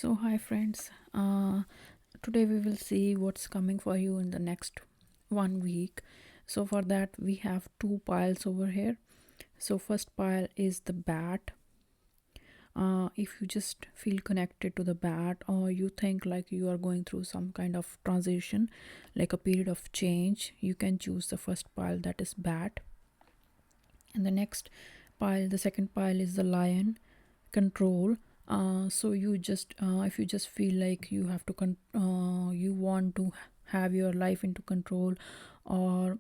So, hi friends. Today we will see what's coming for you in the next 1 week. So, for that, we have two piles over here. So, first pile is the bat. If you just feel connected to the bat, or you think like you are going through some kind of transition, like a period of change, you can choose the first pile, that is bat. And the next pile, the second pile, is the lion, control. So you just if you just feel like you have to you want to have your life into control, or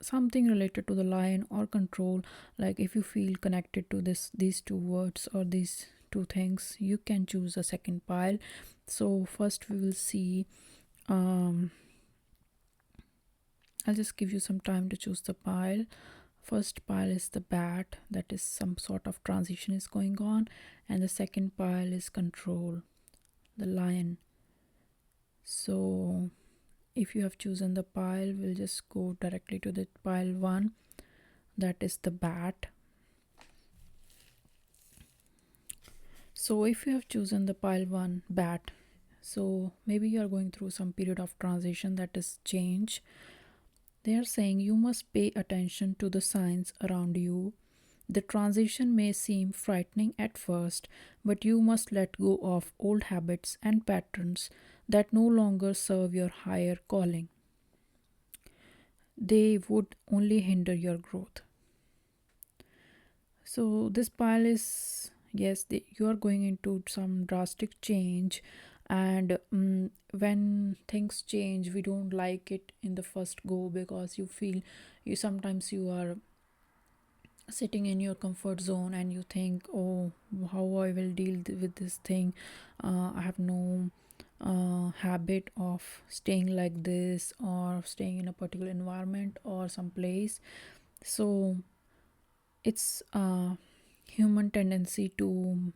something related to the lion or control, like if you feel connected to these two words or these two things, you can choose a second pile. So first we will see, um I'll just give you some time to choose the pile. First pile is the bat, that is some sort of transition is going on, and the second pile is control, the lion. So if you have chosen the pile, we'll just go directly to the pile 1, that is the bat. So if you have chosen the pile 1, bat, so maybe you are going through some period of transition, that is change. They are saying you must pay attention to the signs around you. The transition may seem frightening at first, but you must let go of old habits and patterns that no longer serve your higher calling. They would only hinder your growth. So, this pile is, yes, you are going into some drastic change, and when things change, we don't like it in the first go, because you feel, you sometimes you are sitting in your comfort zone and you think, oh, how I will deal with this thing. I have no habit of staying like this, or staying in a particular environment or some place. So it's a human tendency to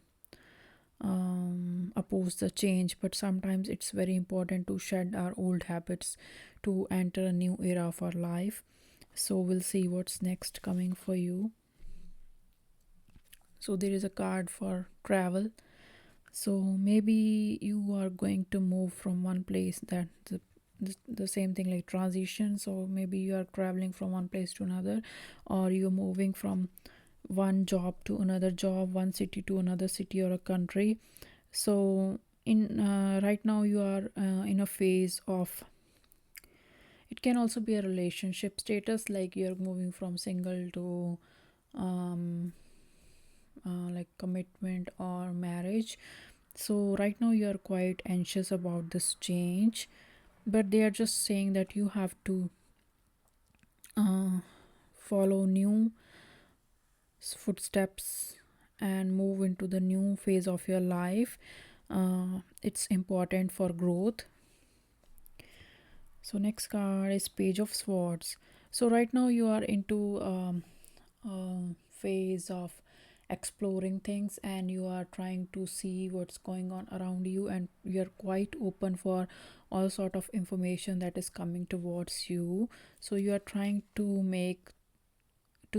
oppose the change, but sometimes it's very important to shed our old habits to enter a new era of our life. So we'll see what's next coming for you. So there is a card for travel. So maybe you are going to move from one place, that the same thing like transition. So maybe you are traveling from one place to another, or you're moving from one job to another job, one city to another city, or a country. So in right now you are in a phase of, it can also be a relationship status, like you're moving from single to um, like commitment or marriage. So right now you are quite anxious about this change, but they are just saying that you have to uh, follow new footsteps and move into the new phase of your life. It's important for growth. So next card is page of swords. So right now you are into a phase of exploring things, and you are trying to see what's going on around you, and you're quite open for all sort of information that is coming towards you. So you are trying to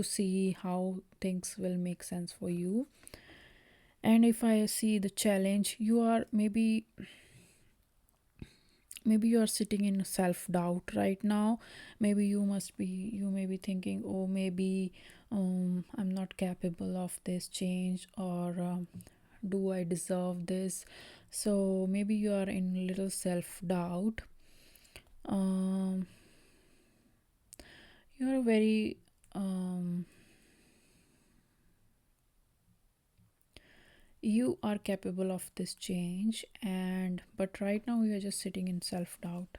see how things will make sense for you. And if I see the challenge, you are maybe you are sitting in self doubt right now. Maybe you may be thinking, oh, maybe I'm not capable of this change, or do I deserve this. So maybe you are in little self doubt. um you are very you are capable of this change, and but right now you are just sitting in self doubt.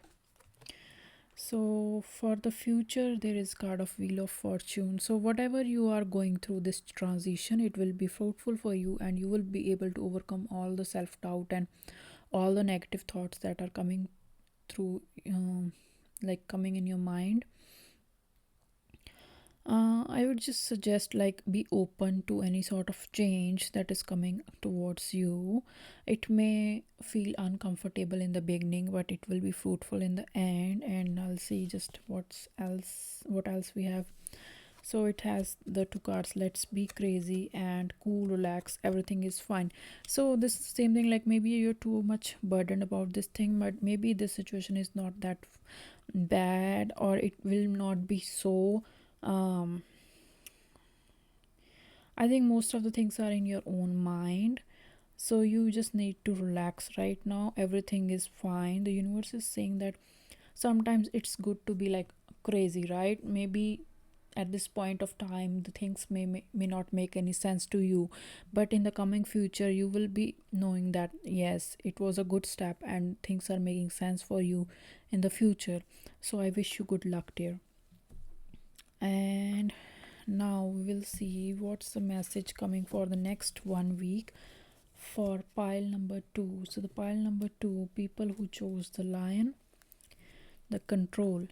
So for the future, there is card of wheel of fortune. So whatever you are going through this transition, it will be fruitful for you, and you will be able to overcome all the self doubt and all the negative thoughts that are coming through, like coming in your mind. I would just suggest, like, be open to any sort of change that is coming towards you. It may feel uncomfortable in the beginning, but it will be fruitful in the end. And I'll see just what else we have. So it has the two cards, let's be crazy and cool, relax, everything is fine. So this is the same thing, like maybe you're too much burdened about this thing, but maybe this situation is not that bad, or it will not be so um I think most of the things are in your own mind. So you just need to relax right now, everything is fine. The universe is saying that sometimes it's good to be like crazy, right? Maybe at this point of time the things may not make any sense to you, but in the coming future you will be knowing that yes, it was a good step and things are making sense for you in the future. So I wish you good luck dear. And now we will see what's the message coming for the next 1 week for pile number 2. So the pile number 2, people who chose the lion, the control.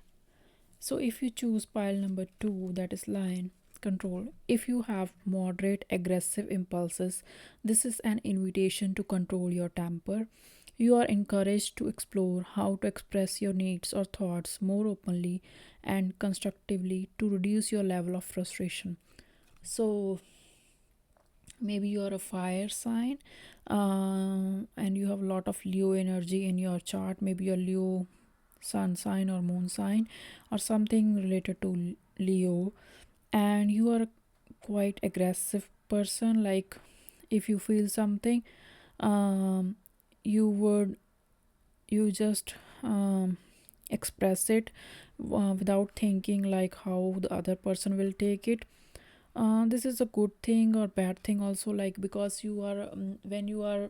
So if you choose pile number 2, that is lion, control. If you have moderate aggressive impulses, this is an invitation to control your temper. You are encouraged to explore how to express your needs or thoughts more openly and constructively to reduce your level of frustration. So maybe you are a fire sign, and you have a lot of Leo energy in your chart. Maybe you're Leo sun sign or moon sign or something related to Leo, and you are a quite aggressive person. Like if you feel something, um you would you just express it without thinking like how the other person will take it. This is a good thing or bad thing also, like because you are when you are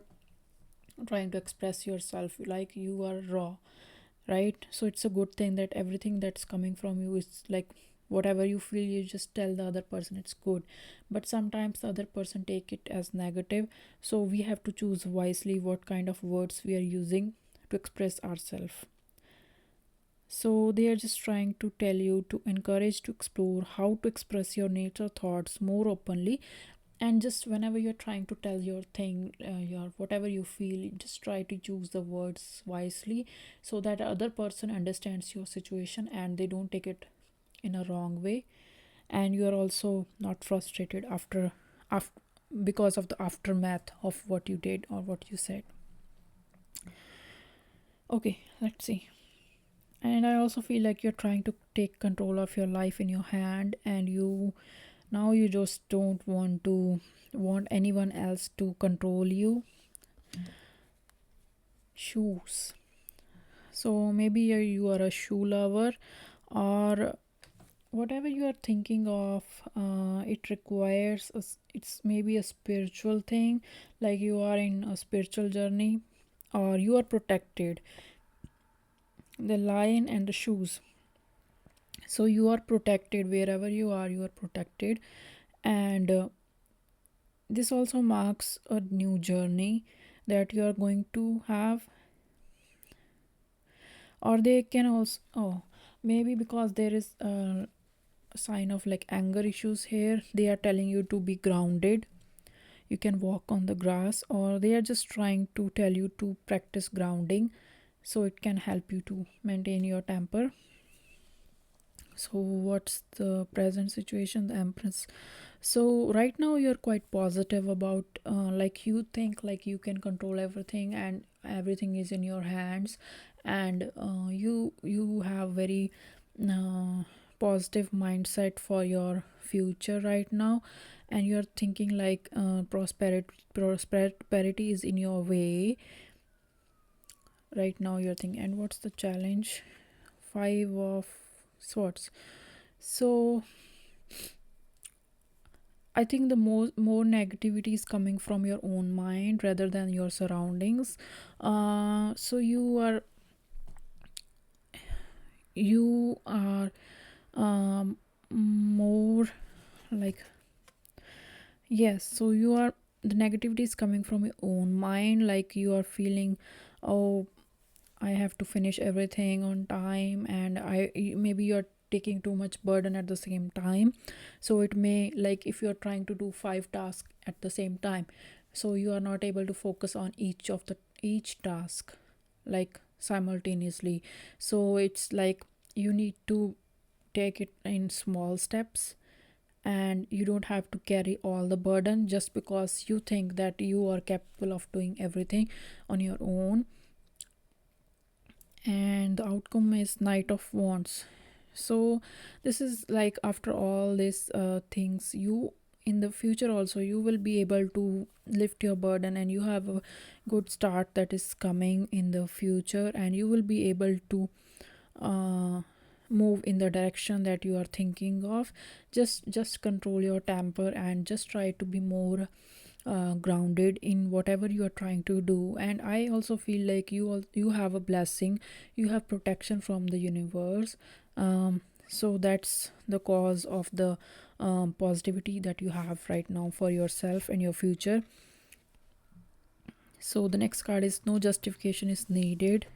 trying to express yourself, like you are raw, right? So it's a good thing that everything that's coming from you is like whatever you feel, you just tell the other person it's good. But sometimes the other person take it as negative, so we have to choose wisely what kind of words we are using to express ourselves. So they are just trying to tell you to encourage to explore how to express your nature thoughts more openly, and just whenever you're trying to tell your thing, your whatever you feel, just try to choose the words wisely so that other person understands your situation and they don't take it in a wrong way, and you are also not frustrated after because of the aftermath of what you did or what you said. Okay, let's see. And I also feel like you're trying to take control of your life in your hand, and you just don't want anyone else to control you. Shoes. So maybe you are a shoe lover, or whatever you are thinking of. It requires it's maybe a spiritual thing, like you are in a spiritual journey, or you are protected. The lion and the shoes. So you are protected wherever you are protected. And this also marks a new journey that you are going to have. Or they can also, oh, maybe because there is a sign of like anger issues here, they are telling you to be grounded. You can walk on the grass, or they are just trying to tell you to practice grounding so it can help you to maintain your temper. So what's the present situation, the empress? So right now you're quite positive about like you think like you can control everything and everything is in your hands, and you have very uh, positive mindset for your future right now, and you're thinking like prosperity is in your way right now. You're thinking, and what's the challenge? Five of swords. So I think the more negativity is coming from your own mind rather than your surroundings. So you are more like, yes, so you are, the negativity is coming from your own mind, like you are feeling, oh, I have to finish everything on time, and maybe you're taking too much burden at the same time. So it may, like if you're trying to do 5 tasks at the same time, so you are not able to focus on each task like simultaneously. So it's like you need to take it in small steps, and you don't have to carry all the burden just because you think that you are capable of doing everything on your own. And the outcome is Knight of Wands. So this is like, after all these things, you in the future also you will be able to lift your burden, and you have a good start that is coming in the future, and you will be able to uh, move in the direction that you are thinking of. Just control your temper and just try to be more grounded in whatever you are trying to do. And I also feel like you have a blessing, you have protection from the universe. So that's the cause of the positivity that you have right now for yourself and your future. So the next card is no justification is needed,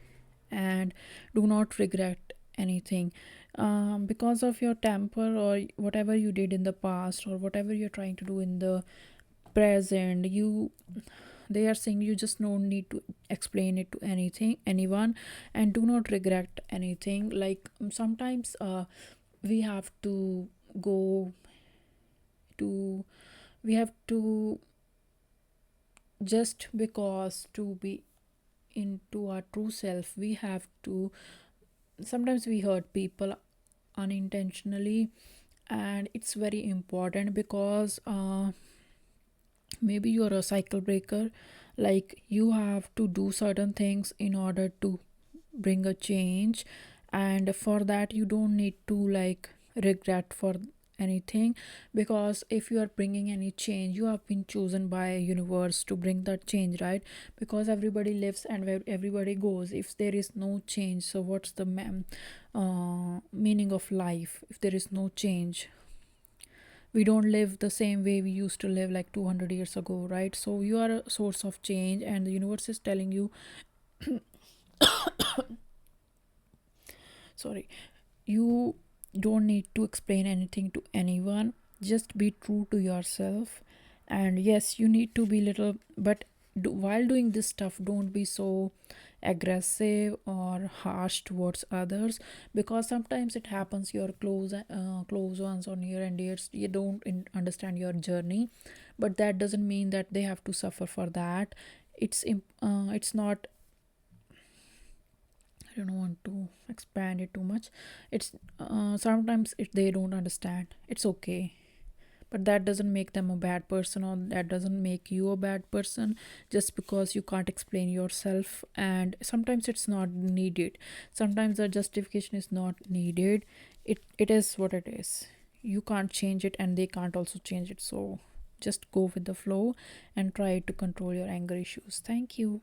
and do not regret anything. Because of your temper or whatever you did in the past or whatever you're trying to do in the present, they are saying you just don't need to explain it to anyone, and do not regret anything. Like, sometimes we have to go to we have to, just because to be into our true self, we have to, sometimes we hurt people unintentionally. And it's very important because maybe you're a cycle breaker, like you have to do certain things in order to bring a change. And for that you don't need to like regret for anything, because if you are bringing any change, you have been chosen by universe to bring that change, right? Because everybody lives and where everybody goes. If there is no change, so what's the meaning of life if there is no change? We don't live the same way we used to live like 200 years ago, right? So you are a source of change, and the universe is telling you, sorry, you don't need to explain anything to anyone. Just be true to yourself. And yes, you need to be little, but while doing this stuff, don't be so aggressive or harsh towards others, because sometimes it happens your close ones or near and dears, you don't understand your journey. But that doesn't mean that they have to suffer for that. It's not, I don't want to expand it too much. It's sometimes if they don't understand, it's okay. But that doesn't make them a bad person, or that doesn't make you a bad person just because you can't explain yourself. And sometimes it's not needed. Sometimes the justification is not needed. It is what it is. You can't change it, and they can't also change it. So just go with the flow and try to control your anger issues. Thank you.